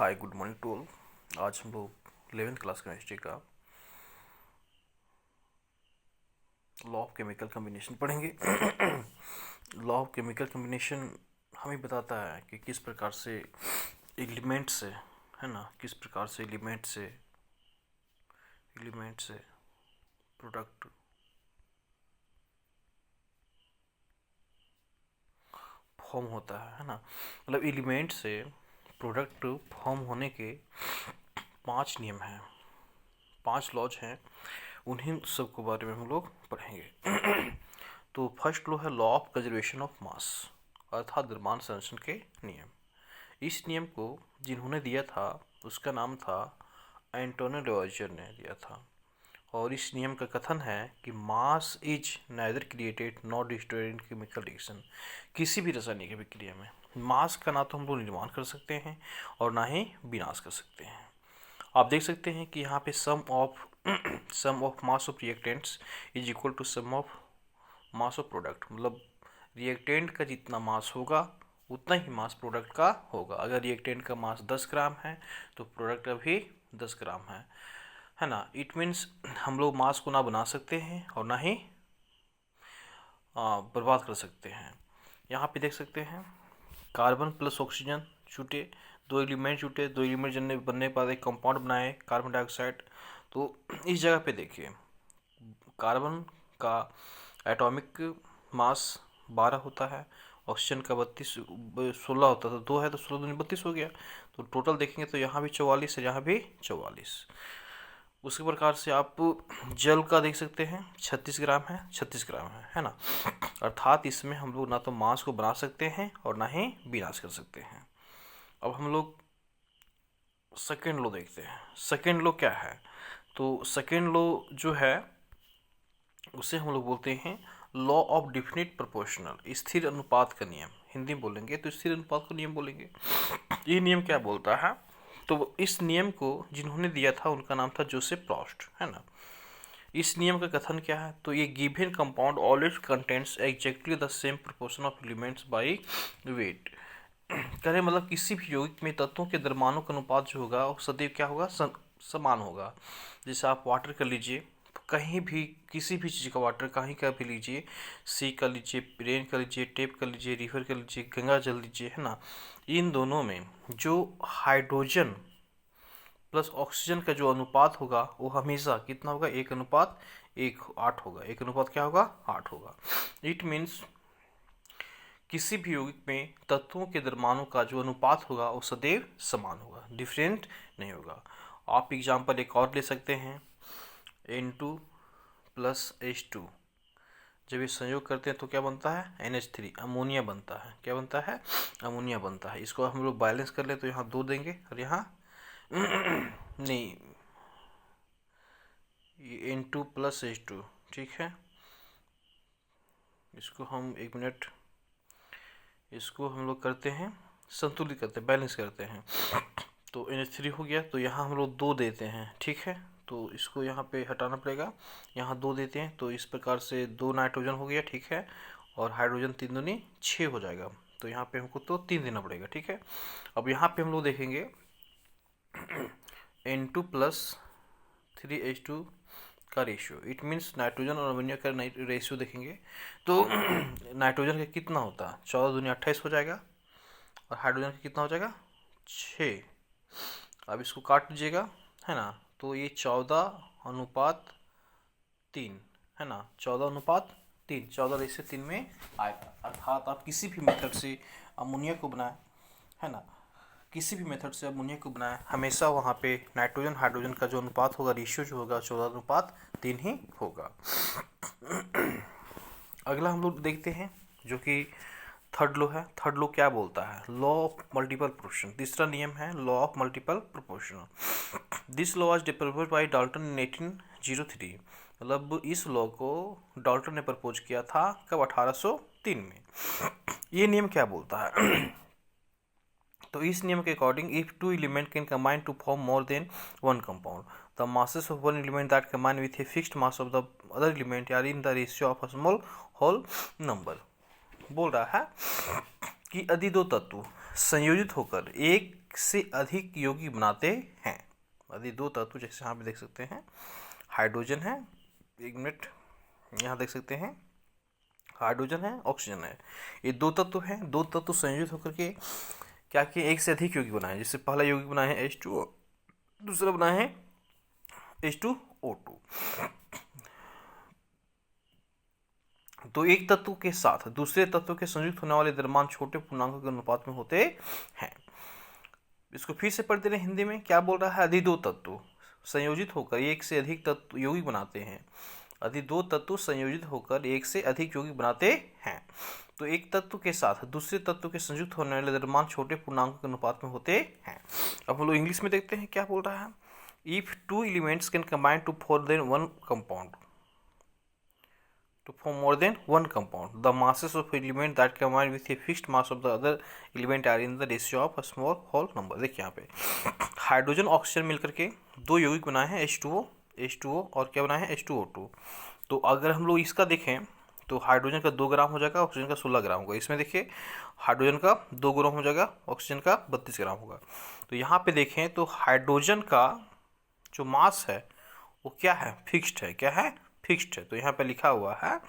Hi good morning to all. आज हम लोग 11th क्लास केमिस्ट्री का लॉ ऑफ केमिकल कम्बिनेशन पढ़ेंगे। लॉ ऑफ केमिकल कम्बिनेशन हमें बताता है कि किस प्रकार से एलिमेंट से, है ना, किस प्रकार से एलिमेंट से प्रोडक्ट फॉर्म होता है ना। मतलब एलिमेंट से प्रोडक्ट फॉर्म होने के 5 नियम हैं, 5 लॉज हैं। उन्हीं सब के बारे में हम लोग पढ़ेंगे। तो फर्स्ट लॉ है law of conservation of mass, अर्थात द्रव्यमान संरक्षण के नियम। इस नियम को जिन्होंने दिया था उसका नाम था एंटोनियो लवॉइजियर ने दिया था। और इस नियम का कथन है कि mass is neither created not destroyed in chemical reaction. किसी भी रासायनिक अभिक्रिया में मास का ना तो हम लोग निर्माण कर सकते हैं और ना ही विनाश कर सकते हैं। आप देख सकते हैं कि यहाँ पे sum of mass of reactants is equal to sum of mass of product. मतलब रिएक्टेंट का जितना मास होगा उतना ही मास प्रोडक्ट का होगा। अगर रिएक्टेंट का मास 10 ग्राम है तो प्रोडक्ट का भी 10 ग्राम है ना। इट मीन्स हम लोग मास को ना बना सकते हैं और ना ही बर्बाद कर सकते हैं। यहाँ पे देख सकते हैं कार्बन प्लस ऑक्सीजन छूटे, दो एलिमेंट बनने के बाद एक कंपाउंड बनाए कार्बन डाइऑक्साइड। तो इस जगह पे देखिए कार्बन का एटॉमिक मास 12 होता है, ऑक्सीजन का 16 होता था, 2 है तो 16 दूनी 32 हो गया। तो टोटल देखेंगे तो यहाँ भी 44 है, यहाँ भी 44। उसी प्रकार से आप जल का देख सकते हैं 36 ग्राम है ना। अर्थात इसमें हम लोग ना तो मास को बना सकते हैं और ना ही विनाश कर सकते हैं। अब हम लोग सेकेंड लॉ देखते हैं। सेकेंड लॉ क्या है? तो सेकेंड लॉ जो है उसे हम लोग बोलते हैं लॉ ऑफ डिफिनिट प्रोपोर्शनल, स्थिर अनुपात का नियम। हिंदी में बोलेंगे तो स्थिर अनुपात का नियम बोलेंगे। ये नियम क्या बोलता है? तो इस नियम को जिन्होंने दिया था उनका नाम था जोसेफ प्रॉस्ट, है ना। इस नियम का कथन क्या है? तो ये given compound always contents exactly the same proportion of elements by weight. करें मतलब किसी भी यौगिक में तत्वों के द्रव्यमानों का अनुपात जो होगा वो सदैव क्या होगा? समान होगा। जैसे आप वाटर कर लीजिए, कहीं भी किसी भी चीज़ का वाटर कहीं का भी लीजिए, सी का लीजिए, रेन का लीजिए, टेप का लीजिए, रिवर का लीजिए, गंगा जल लीजिए, है ना। इन दोनों में जो हाइड्रोजन प्लस ऑक्सीजन का जो अनुपात होगा वो हमेशा कितना होगा? 1:8 होगा। 1:8 क्या होगा? 8 होगा। इट मीन्स किसी भी यौगिक में तत्वों के द्रव्यमानों का जो अनुपात होगा वो सदैव समान होगा, डिफरेंट नहीं होगा। आप एग्जाम्पल एक और ले सकते हैं, N2 प्लस H2 जब ये संयोग करते हैं तो क्या बनता है? NH3, अमोनिया बनता है। क्या बनता है? अमोनिया बनता है। इसको हम लोग बैलेंस कर ले तो यहाँ 2 देंगे और यहाँ नहीं, ये N2 प्लस H2, ठीक है। इसको हम 1 मिनट, इसको हम लोग करते हैं संतुलित करते हैं, बैलेंस करते हैं। तो NH3 हो गया तो यहाँ हम लोग 2 देते हैं, ठीक है। तो इसको यहाँ पे हटाना पड़ेगा, यहाँ 2 देते हैं तो इस प्रकार से 2 नाइट्रोजन हो गया, ठीक है। और हाइड्रोजन 3 दूनी 6 हो जाएगा। तो यहाँ पे हमको तो 3 देना पड़ेगा, ठीक है। अब यहाँ पे हम लोग देखेंगे N2 प्लस 3H2 का रेशियो। इट मीन्स नाइट्रोजन और अमोनिया का रेशियो देखेंगे तो नाइट्रोजन का कितना होता है? 14 दूनी 28 हो जाएगा और हाइड्रोजन का कितना हो जाएगा? 6। अब इसको काट लीजिएगा, है ना। तो ये 14:3 है ना, 14:3, 14:3 में आएगा। अर्थात आप किसी भी मेथड से अमोनिया को बनाए, है ना, किसी भी मेथड से अमोनिया को बनाए, हमेशा वहाँ पे नाइट्रोजन हाइड्रोजन का जो अनुपात होगा, रेशियो जो होगा 14:3 ही होगा। अगला हम लोग देखते हैं जो कि थर्ड लॉ है। थर्ड लॉ क्या बोलता है? Law of multiple proportion. तीसरा नियम है law of multiple proportion. This law was proposed by Dalton in 1803। मतलब इस लॉ को डाल्टन ने प्रपोज किया था कब? 1803 में। ये नियम क्या बोलता है? तो इस नियम के according to 2 element can combine to form more than 1 compound, the masses of one element that combine with a fixed mass of the other element are in the ratio of a small whole number। बोल रहा है कि यदि 2 तत्व संयोजित होकर एक एक से अधिक यौगिक बनाते हैं। यदि दो तत्व, जैसे यहाँ पे देख सकते हैं हाइड्रोजन है, एक मिनट, यहाँ देख सकते हैं हाइड्रोजन है, ऑक्सीजन है, ये दो तत्व हैं। दो तत्व संयोजित होकर के क्या किए, एक से अधिक यौगिक बनाए। जैसे पहला यौगिक बनाए हैं H2O, दूसरा बनाए हैं H2O2। तो एक तत्व के साथ दूसरे तत्व के संयुक्त होने वाले द्रव्यमान छोटे पूर्णांकों के अनुपात में होते हैं। इसको फिर से पढ़ दे रहे हैं हिंदी में। क्या बोल रहा है, यदि दो तत्व संयोजित होकर एक से अधिक तत्व यौगिक बनाते हैं। यदि दो तत्व संयोजित होकर एक से अधिक यौगिक बनाते हैं तो एक तत्व के साथ दूसरे तत्व के संयुक्त होने वाले द्रव्यमान छोटे पूर्णांकों के अनुपात में होते हैं। अब हम लोग इंग्लिश में देखते हैं क्या बोल रहा है। If two elements can combine to for than one compound, to form more than one compound, the masses of element that combine with a fixed mass of the other element are in the ratio of a small whole number। देखिए यहाँ पे hydrogen oxygen मिलकर के दो यौगिक बनाए हैं H2O और क्या बनाए हैं H2O2। तो अगर हम लोग इसका देखें तो हाइड्रोजन का 2 ग्राम हो जाएगा, ऑक्सीजन का 16 ग्राम होगा। इसमें देखिए हाइड्रोजन का 2 ग्राम हो जाएगा, ऑक्सीजन का 32 ग्राम होगा। तो यहाँ पे देखें तो हाइड्रोजन का जो मास है वो क्या है, फिक्स्ड है। क्या है, फिक्स्ड है। तो यहाँ पे लिखा हुआ है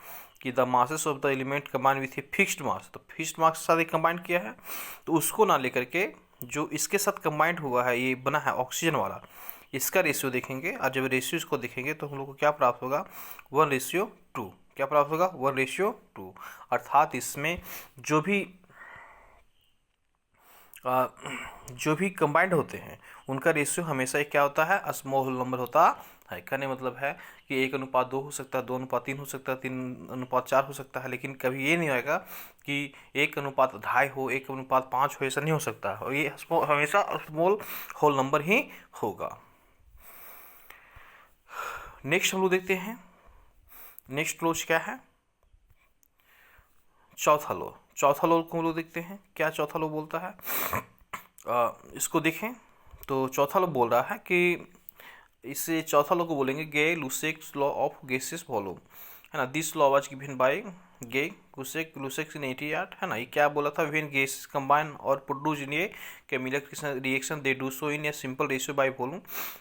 कि the masses of the element combine with a fixed mass. तो फिक्स्ड मास के साथ कंबाइन किया है, तो उसको ना लेकर के जो इसके साथ कंबाइंड हुआ है, ये बना है ऑक्सीजन वाला, इसका रेशियो देखेंगे। और जब रेशियो इसको देखेंगे तो हम लोग को क्या प्राप्त होगा, 1:2। क्या प्राप्त होगा, 1:2। अर्थात इसमें जो भी कंबाइंड होते हैं उनका रेशियो हमेशा क्या होता है, स्मॉल होल नंबर होता है। कहने मतलब है कि 1:2 हो सकता है, 2:3 हो सकता है, 3:4 हो सकता है, लेकिन कभी ये नहीं होएगा कि 1:2.5 हो, 1:5 हो, ऐसा नहीं हो सकता। और ये हमेशा स्मॉल होल नंबर ही होगा। नेक्स्ट हम लोग देखते हैं, नेक्स्ट क्लोज क्या है, चौथा लॉ। चौथा लॉ को हम लोग देखते हैं क्या चौथा लॉ बोलता है। इसको देखें तो चौथा लॉ बोल रहा है कि इसे चौथा लॉ को बोलेंगे Gay Lussac's law of gases volume, है ना। This law was given by Gay Lussac's in 88, है ना। ये क्या बोला था, व्हेन गैसेस कंबाइन और produce in a chemical reaction they do so in a simple ratio by volume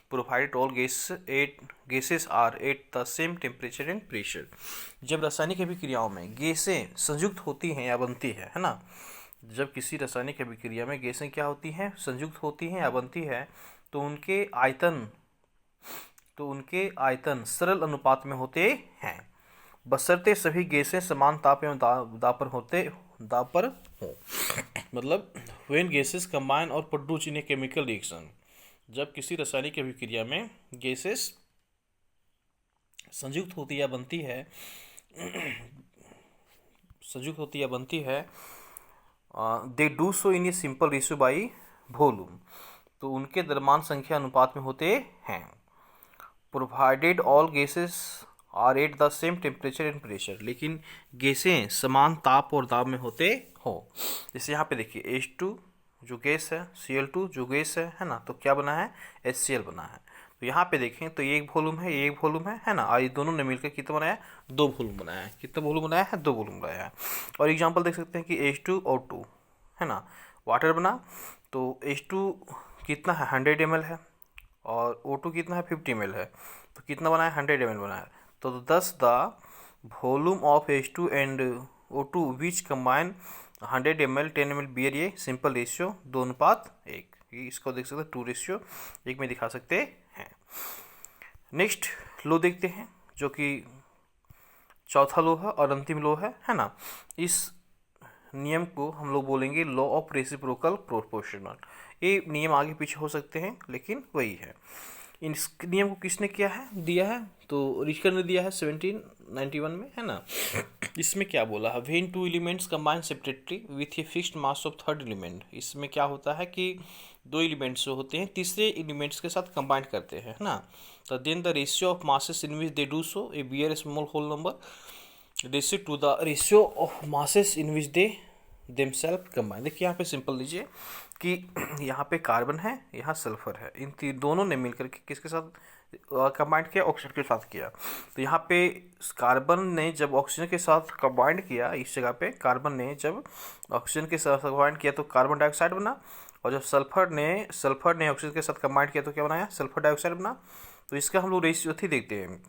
provided all gases are at the same temperature and pressure. जब रासायनिक अभिक्रियाओं में गैसें संयुक्त होती हैं या बनती है ना, जब किसी रासायनिक अभिक्रिया में गैसें क्या होती हैं, संयुक्त होती हैं या बनती है, तो उनके आयतन सरल अनुपात में होते हैं, बशर्ते सभी गैसें समान ताप एवं दाब पर हो। मतलब व्हेन गैसेस कंबाइन और produce in a chemical reaction, जब किसी रासायनिक अभिक्रिया में गैसेस संयुक्त होती या बनती है they do so in a simple ratio by volume, तो उनके द्रव्यमान संख्या अनुपात में होते हैं, provided all gases are at the same temperature and pressure, लेकिन गैसें समान ताप और दाब में होते हो। जैसे यहाँ पे देखिए H2 जो गैस है, Cl2 जो गैस है ना, तो क्या बना है, HCl बना है। तो यहाँ पे देखें तो ये एक वॉल्यूम है, ये एक वॉल्यूम है ना। और ये दोनों ने मिलकर कितना बनाया, 2 वॉल्यूम बनाया है। कितना वॉल्यूम बनाया है, 2 वॉल्यूम बनाया है। और एग्जाम्पल देख सकते हैं कि H2O2 है ना, वाटर बना, तो H2 कितना है, 100 ml है, और O2 कितना है, 50 ml है। तो कितना बना है, 100 ml बना है। तो thus the volume of H2 and O2 which combine 100 ml 10 ml bear, ये सिंपल रेशियो 2:1। इसको देख सकते हैं 2:1 में दिखा सकते हैं। नेक्स्ट लो देखते हैं जो कि चौथा लो है और अंतिम लो है ना। इस नियम को हम लोग बोलेंगे लॉ ऑफ रेसिप्रोकल प्रोपोर्शनल। ये नियम आगे पीछे हो सकते हैं लेकिन वही है। इस नियम को किसने दिया है, तो रिचकर ने दिया है 1791 में, है ना। इसमें क्या बोला है, when two elements combine separately with a fixed mass of third element. इसमें क्या होता है कि 2 एलिमेंट्स जो होते हैं तीसरे एलिमेंट्स के साथ कंबाइन करते हैं, है ना। तो then the ratio of masses in which they do so a bear small whole number ratio to the ratio of masses in which they themself combine. देखिए यहाँ पे सिंपल लीजिए कि यहाँ पे कार्बन है, यहाँ सल्फर है, इन दोनों ने मिलकर के किसके साथ कंबाइंड किया, ऑक्सीजन के साथ किया। तो यहाँ पे कार्बन ने जब ऑक्सीजन के साथ कंबाइंड किया, इस जगह पे कार्बन ने जब ऑक्सीजन के साथ कंबाइंड किया तो कार्बन डाइऑक्साइड बना, और जब सल्फर ने ऑक्सीजन के साथ कंबाइन किया तो क्या बनाया, सल्फर डाइऑक्साइड बना। तो इसका हम लोग रेशियो थी देखते हैं,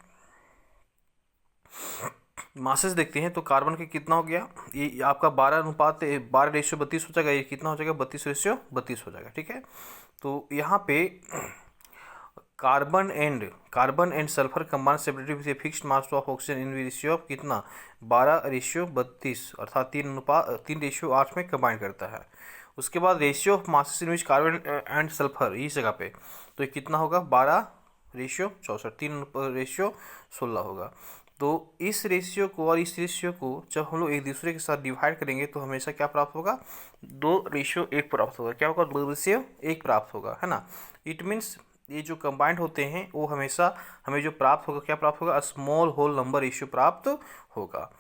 मासेस देखते हैं। तो कार्बन के कितना हो गया, ये आपका 12:32 हो जाएगा। ये कितना हो जाएगा, 32:32 हो जाएगा, ठीक है। तो यहाँ पे carbon and sulphur combine separately with fixed mass of oxygen in ratio of कितना, 12:32, अर्थात 3:8 में कंबाइन करता है। उसके बाद ratio of masses in which carbon and sulphur इस जगह पे, तो ये कितना होगा, 12:64, 3:16 होगा। तो इस रेशियो को और इस रेशियो को जब हम लोग एक दूसरे के साथ डिवाइड करेंगे तो हमेशा क्या प्राप्त होगा, 2:1 प्राप्त होगा। क्या होगा, 2:1 प्राप्त होगा, है ना। इट मीन्स ये जो कंबाइंड होते हैं वो हमेशा हमें जो प्राप्त होगा, क्या प्राप्त होगा, स्मॉल होल नंबर रेशियो प्राप्त होगा।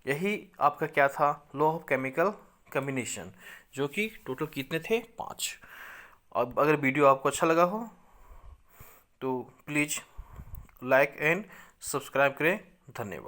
यही आपका क्या था, लॉ ऑफ केमिकल कम्बिनेशन, जो कि टोटल कितने थे, 5। अब अगर वीडियो आपको अच्छा लगा हो तो प्लीज़ लाइक एंड सब्सक्राइब करें। धन्यवाद।